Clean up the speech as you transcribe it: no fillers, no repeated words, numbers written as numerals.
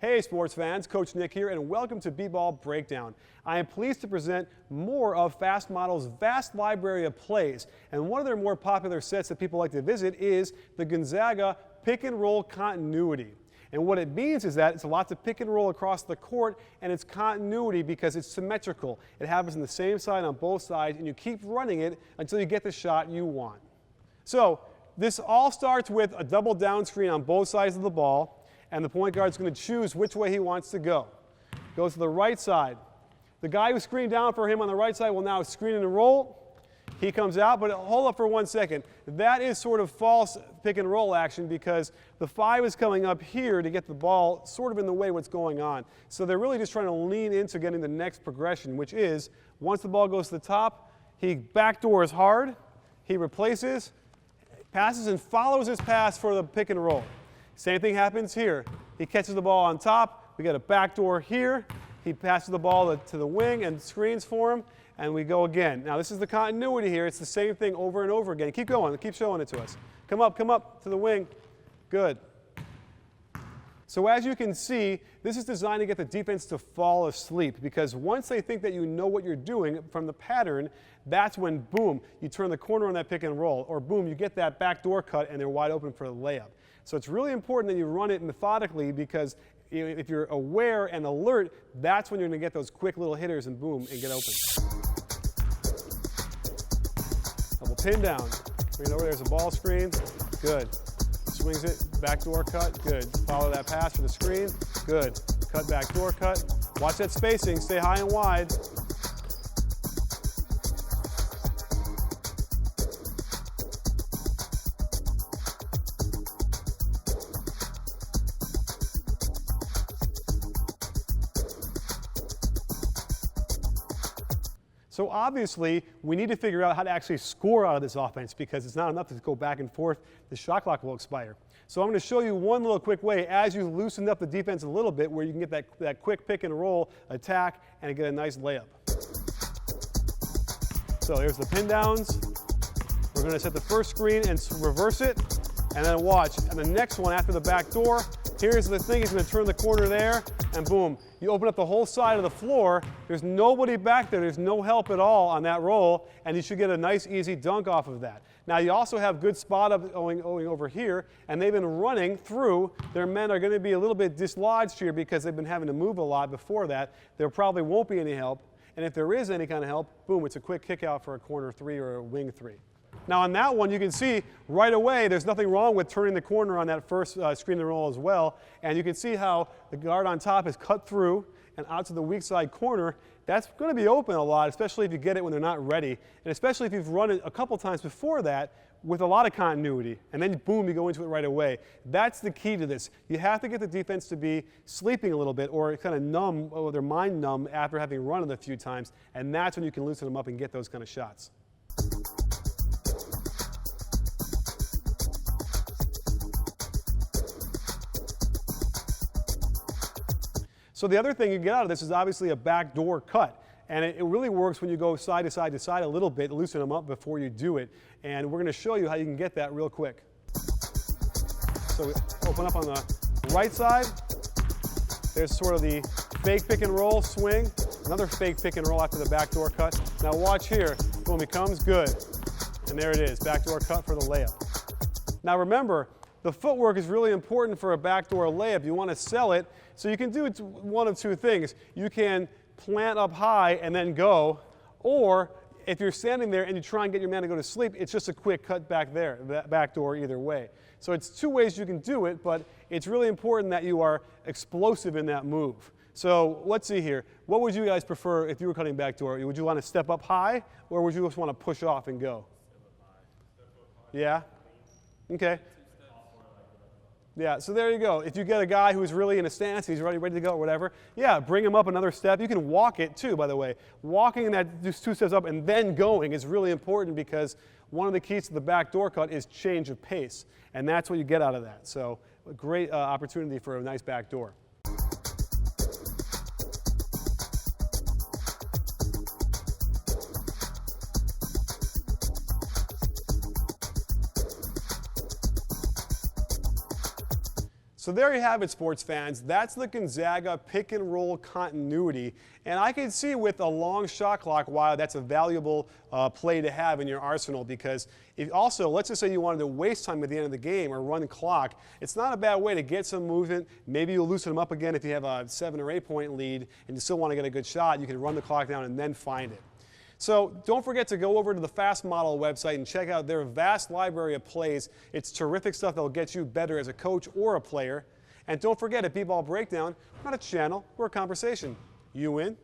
Hey sports fans, Coach Nick here, and welcome to BBallBreakdown. I am pleased to present more of Fast Model's vast library of plays, and one of their more popular sets that people like to visit is the Gonzaga pick and roll continuity. And what it means is that it's a lot to pick and roll across the court, and it's continuity because it's symmetrical. It happens on the same side on both sides, and you keep running it until you get the shot you want. So this all starts with a double down screen on both sides of the ball, and the point guard is going to choose which way he wants to go. Goes to the right side. The guy who screened down for him on the right side will now screen and roll. He comes out, but hold up for 1 second. That is sort of false pick and roll action because the 5 is coming up here to get the ball sort of in the way of what's going on. So they're really just trying to lean into getting the next progression, which is once the ball goes to the top, he backdoors hard, he replaces, passes and follows his pass for the pick and roll. Same thing happens here. He catches the ball on top. We got a backdoor here. He passes the ball to the wing and screens for him, and we go again. Now this is the continuity here. It's the same thing over and over again. Keep going. Keep showing it to us. Come up to the wing. Good. So as you can see, this is designed to get the defense to fall asleep because once they think that you know what you're doing from the pattern, that's when, boom, you turn the corner on that pick and roll, or boom, you get that backdoor cut and they're wide open for the layup. So it's really important that you run it methodically because if you're aware and alert, that's when you're going to get those quick little hitters and boom, and get open. Double pin down. Bring it over, there's a ball screen. Good. Swings it, backdoor cut. Good. Follow that pass for the screen. Good. Cut, backdoor cut. Watch that spacing. Stay high and wide. So obviously, we need to figure out how to actually score out of this offense because it's not enough to go back and forth. The shot clock will expire. So I'm going to show you one little quick way as you loosen up the defense a little bit where you can get that quick pick and roll attack and get a nice layup. So here's the pin downs. We're going to set the first screen and reverse it. And then watch. And the next one after the back door, here's the thing. He's going to turn the corner there. And boom, you open up the whole side of the floor. There's nobody back there. There's no help at all on that roll, and you should get a nice, easy dunk off of that. Now, you also have good spot up going over here, and they've been running through. Their men are going to be a little bit dislodged here because they've been having to move a lot before that. There probably won't be any help, and if there is any kind of help, boom, it's a quick kick out for a corner 3 or a wing 3. Now on that one, you can see right away there's nothing wrong with turning the corner on that first screen and roll as well. And you can see how the guard on top is cut through and out to the weak side corner. That's going to be open a lot, especially if you get it when they're not ready. And especially if you've run it a couple times before that with a lot of continuity. And then boom, you go into it right away. That's the key to this. You have to get the defense to be sleeping a little bit or kind of numb, or their mind numb after having run it a few times. And that's when you can loosen them up and get those kind of shots. So the other thing you get out of this is obviously a backdoor cut. And it really works when you go side to side to side a little bit, loosen them up before you do it. And we're going to show you how you can get that real quick. So we open up on the right side. There's sort of the fake pick and roll swing. Another fake pick and roll after the backdoor cut. Now watch here. Boom, he comes. Good. And there it is. Backdoor cut for the layup. Now remember, the footwork is really important for a backdoor layup. You want to sell it. So you can do one of two things. You can plant up high and then go, or if you're standing there and you try and get your man to go to sleep, it's just a quick cut back there, backdoor either way. So it's two ways you can do it, but it's really important that you are explosive in that move. So let's see here. What would you guys prefer if you were cutting backdoor? Would you want to step up high, or would you just want to push off and go? Yeah? Okay. Yeah, so there you go. If you get a guy who's really in a stance, he's ready to go or whatever, yeah, bring him up another step. You can walk it too, by the way. Walking that just 2 steps up and then going is really important because one of the keys to the backdoor cut is change of pace, and that's what you get out of that. So a great opportunity for a nice backdoor. So there you have it, sports fans. That's the Gonzaga pick and roll continuity. And I can see with a long shot clock why that's a valuable play to have in your arsenal, because if also, let's just say you wanted to waste time at the end of the game or run the clock, it's not a bad way to get some movement. Maybe you'll loosen them up again if you have a 7 or 8 point lead and you still want to get a good shot. You can run the clock down and then find it. So don't forget to go over to the Fast Model website and check out their vast library of plays. It's terrific stuff that will get you better as a coach or a player. And don't forget, at BBallBreakdown, we're not a channel, we're a conversation. You win,